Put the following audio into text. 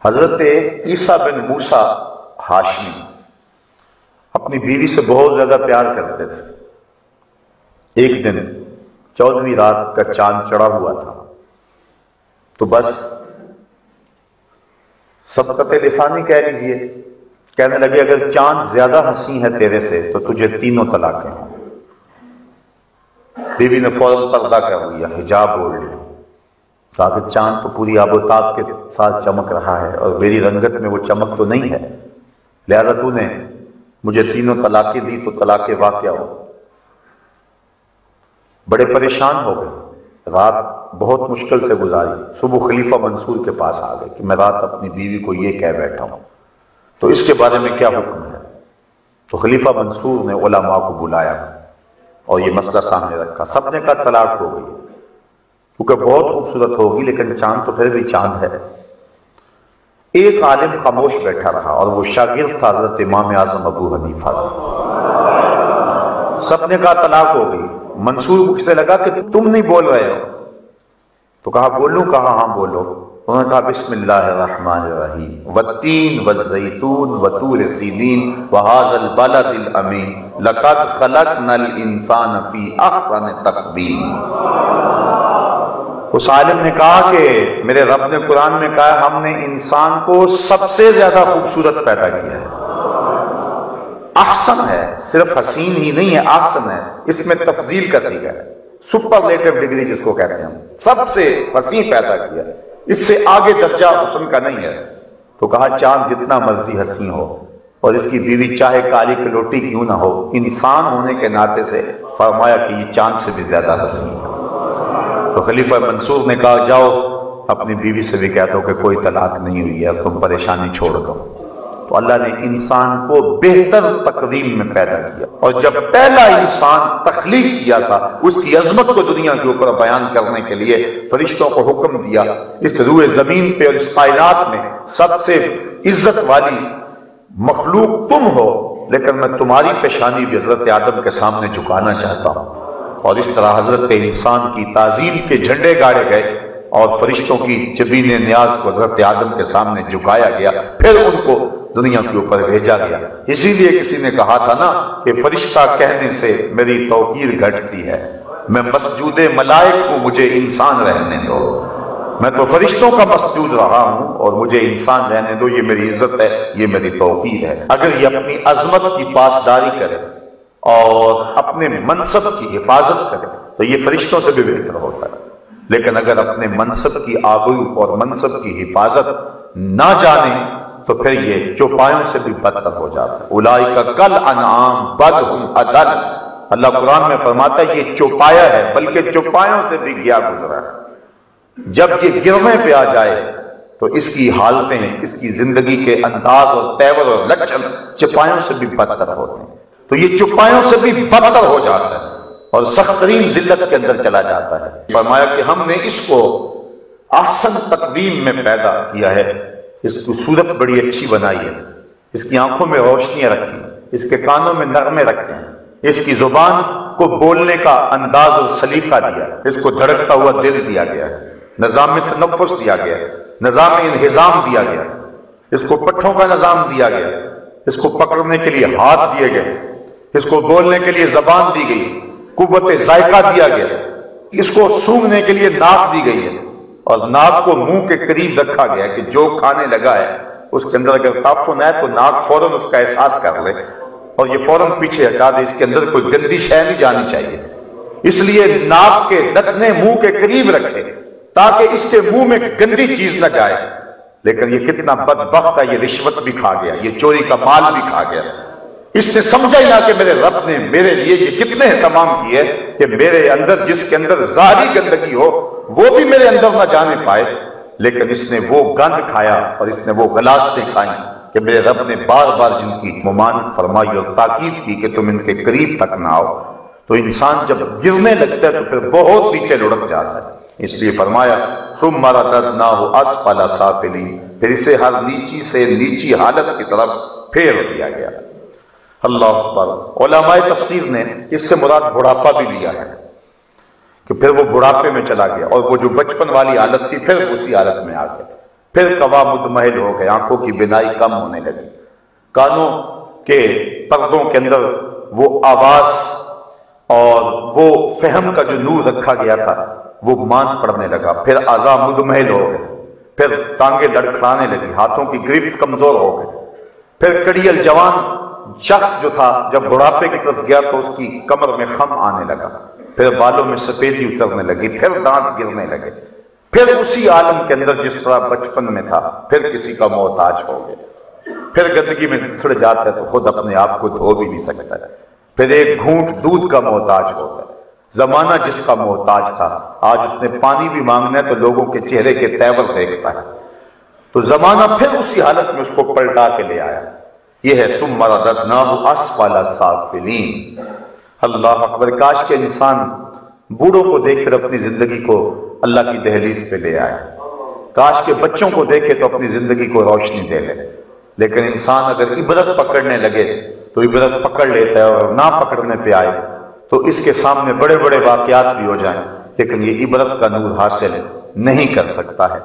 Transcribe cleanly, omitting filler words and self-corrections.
حضرت عیسیٰ بن موسیٰ ہاشمی اپنی بیوی سے بہت زیادہ پیار کرتے تھے۔ ایک دن 14ویں رات کا چاند چڑھا ہوا تھا، تو بس سبقت لسانی کہہ لیجئے، کہنے لگے اگر چاند زیادہ حسین ہے تیرے سے تو تجھے تینوں طلاقیں ہوں۔ بیوی نے فوراً پردہ کر لیا، حجاب اوڑھ لیا، کہا کہ چاند تو پوری آب و تاب کے ساتھ چمک رہا ہے اور میری رنگت میں وہ چمک تو نہیں ہے، لہذا تو نے مجھے تینوں طلاقیں دی تو طلاق واقعہ ہو۔ بڑے پریشان ہو گئے، رات بہت مشکل سے گزاری، صبح خلیفہ منصور کے پاس آ گئے کہ میں رات اپنی بیوی کو یہ کہہ بیٹھا ہوں، تو اس کے بارے میں کیا حکم ہے؟ تو خلیفہ منصور نے علماء کو بلایا اور یہ مسئلہ سامنے رکھا۔ سب نے کہا طلاق ہو گئی، کیونکہ بہت خوبصورت ہوگی لیکن چاند تو پھر بھی چاند ہے۔ ایک عالم خاموش بیٹھا رہا اور وہ شاگرد تھا حضرت امام اعظم ابو حنیفہ۔ سب نے کہا طلاق ہو گئی۔ منصور سے لگا کہ تم نہیں بول رہے ہو، تو کہا بولوں؟ کہا ہاں بولو۔ انہوں نے کہا بسم اللہ الرحمن الرحیم والتین والزیتون وطور سینین وہذا البلد الامین لقد خلقنا الانسان فی احسن تقویم۔ اس عالم نے کہا کہ میرے رب نے قرآن میں کہا ہم نے انسان کو سب سے زیادہ خوبصورت پیدا کیا ہے۔ احسن ہے، صرف حسین ہی نہیں ہے، احسن ہے، اس میں تفضیل کا صیغہ ہے، سپرلیٹو ڈگری جس کو کہتے ہیں، سب سے حسین پیدا کیا، اس سے آگے درجہ حسن کا نہیں ہے۔ تو کہا چاند جتنا مرضی حسین ہو اور اس کی بیوی چاہے کالی کلوٹی کیوں نہ ہو، انسان ہونے کے ناطے سے فرمایا کہ یہ چاند سے بھی زیادہ حسین ہے۔ تو خلیفہ منصور نے کہا جاؤ اپنی بیوی سے بھی کہہ دو کہ کوئی طلاق نہیں ہوئی ہے، تم پریشانی چھوڑ دو۔ تو اللہ نے انسان کو بہتر تقویم میں پیدا کیا، اور جب پہلا انسان تخلیق کیا تھا اس کی عظمت کو دنیا کے اوپر بیان کرنے کے لیے فرشتوں کو حکم دیا اس روئے زمین پہ اور اس کائنات میں سب سے عزت والی مخلوق تم ہو، لیکن میں تمہاری پیشانی بھی حضرت آدم کے سامنے جھکانا چاہتا ہوں۔ اور اس طرح حضرت انسان کی تعظیم کے جھنڈے گاڑے گئے اور فرشتوں کی جبین نیاز کو حضرت آدم کے سامنے جھکایا گیا، پھر ان کو دنیا کے اوپر بھیجا گیا۔ اسی لیے کسی نے کہا تھا نا کہ فرشتہ کہنے سے میری توقیر گھٹتی ہے، میں مسجود ملائک ہوں، مجھے انسان رہنے دو۔ میں تو فرشتوں کا مسجود رہا ہوں اور مجھے انسان رہنے دو، یہ میری عزت ہے، یہ میری توقیر ہے۔ اگر یہ اپنی عظمت کی پاسداری کرے اور اپنے منصب کی حفاظت کرے تو یہ فرشتوں سے بھی بہتر ہوتا ہے، لیکن اگر اپنے منصب کی آبرو اور منصب کی حفاظت نہ جانے تو پھر یہ چوپایوں سے بھی بدتر ہو جاتا ہے۔ اولئک کالانعام بل ہم اضل، اللہ قرآن میں فرماتا ہے یہ چوپایا ہے بلکہ چوپایوں سے بھی گیا گزرا ہے۔ جب یہ گرنے پہ آ جائے تو اس کی حالتیں، اس کی زندگی کے انداز اور تیور اور لچن چوپایوں سے بھی بدتر ہوتے ہیں، تو یہ چوپایوں سے بھی بدتر ہو جاتا ہے اور سخت ترین ذلت کے اندر چلا جاتا ہے۔ فرمایا کہ ہم نے اس کو احسن تقویم میں پیدا کیا ہے، اس کی صورت بڑی اچھی بنائی ہے، اس کی آنکھوں میں روشنیاں رکھی، اس کے کانوں میں نغمے رکھے ہیں، اس کی زبان کو بولنے کا انداز اور سلیقہ دیا، اس کو دھڑکتا ہوا دل دیا گیا ہے، نظام تنفس دیا گیا ہے، نظام انہضام دیا گیا ہے، اس کو پٹھوں کا نظام دیا گیا، اس کو پکڑنے کے لیے ہاتھ دیے گئے، اس کو بولنے کے لیے زبان دی گئی، قوت ذائقہ دیا گیا، اس کو سونگھنے کے لیے ناک دی گئی ہے، اور ناک کو منہ کے قریب رکھا گیا کہ جو کھانے لگا ہے اس کے اندر اگر تعفن ہے تو ناک فوراً اس کا احساس کر لے اور یہ فوراً پیچھے ہٹا دے، اس کے اندر کوئی گندی شے نہیں جانی چاہیے، اس لیے ناک کے نتنے منہ کے قریب رکھے تاکہ اس کے منہ میں گندی چیز نہ جائے۔ لیکن یہ کتنا بدبخت ہے، یہ رشوت بھی کھا گیا، یہ چوری کا مال بھی کھا گیا، اس نے سمجھا ہی نہ کہ میرے رب نے میرے لیے یہ کتنے اہتمام کیے کہ میرے اندر جس کے اندر ظاہری گندگی ہو وہ بھی میرے اندر نہ جانے پائے، لیکن اس نے وہ گند کھایا اور اس نے وہ غلاظتیں کھائیں کہ میرے رب نے بار بار جن کی ممانعت فرمائی اور تاکید کی کہ تم ان کے قریب تک نہ آؤ۔ تو انسان جب گرنے لگتا ہے تو پھر بہت نیچے لڑک جاتا ہے، اس لیے فرمایا ثم رددناہ اسفل سافلین، پھر اسے ہر نیچی سے نیچی حالت کی طرف پھیر دیا گیا۔ اللہ اکبر۔ علماء تفسیر نے اس سے مراد بڑھاپا بھی لیا ہے کہ پھر وہ بڑھاپے میں چلا گیا اور وہ جو بچپن والی حالت تھی پھر اسی حالت میں آ گیا۔ پھر قوا مدمحل ہو گئے، آنکھوں کی بینائی کم ہونے لگی، کانوں کے پردوں کے اندر وہ آواز اور وہ فہم کا جو نور رکھا گیا تھا وہ ماند پڑنے لگا، پھر اعضاء مدمحل ہو گئے، پھر ٹانگیں لڑکھڑانے لگی، ہاتھوں کی گرفت کمزور ہو گئی، پھر کڑیل جوان شخص جو تھا جب بڑھاپے کی طرف گیا تو اس کی کمر میں خم آنے لگا، پھر بالوں میں سفیدی اترنے لگی، پھر دانت گرنے لگے، پھر اسی عالم کے اندر جس طرح بچپن میں تھا پھر کسی کا محتاج ہو گیا، پھر گندگی میں پھر جاتا ہے تو خود اپنے آپ کو دھو بھی نہیں سکتا ہے، پھر ایک گھونٹ دودھ کا محتاج ہو گیا۔ زمانہ جس کا محتاج تھا آج اس نے پانی بھی مانگنا ہے تو لوگوں کے چہرے کے تیور دیکھتا ہے، تو زمانہ پھر اسی حالت میں اس کو پلٹا کے لے آیا۔ یہ ہے ثم رددناہ اسفل سافلین۔ اللہ اکبر، کاش کے انسان بوڑھوں کو دیکھ کر اپنی زندگی کو اللہ کی دہلیز پہ لے آئے، کاش کے بچوں کو دیکھے تو اپنی زندگی کو روشنی دے لے، لیکن انسان اگر عبرت پکڑنے لگے تو عبرت پکڑ لیتا ہے، اور نہ پکڑنے پہ آئے تو اس کے سامنے بڑے بڑے واقعات بھی ہو جائیں لیکن یہ عبرت کا نور حاصل نہیں کر سکتا ہے۔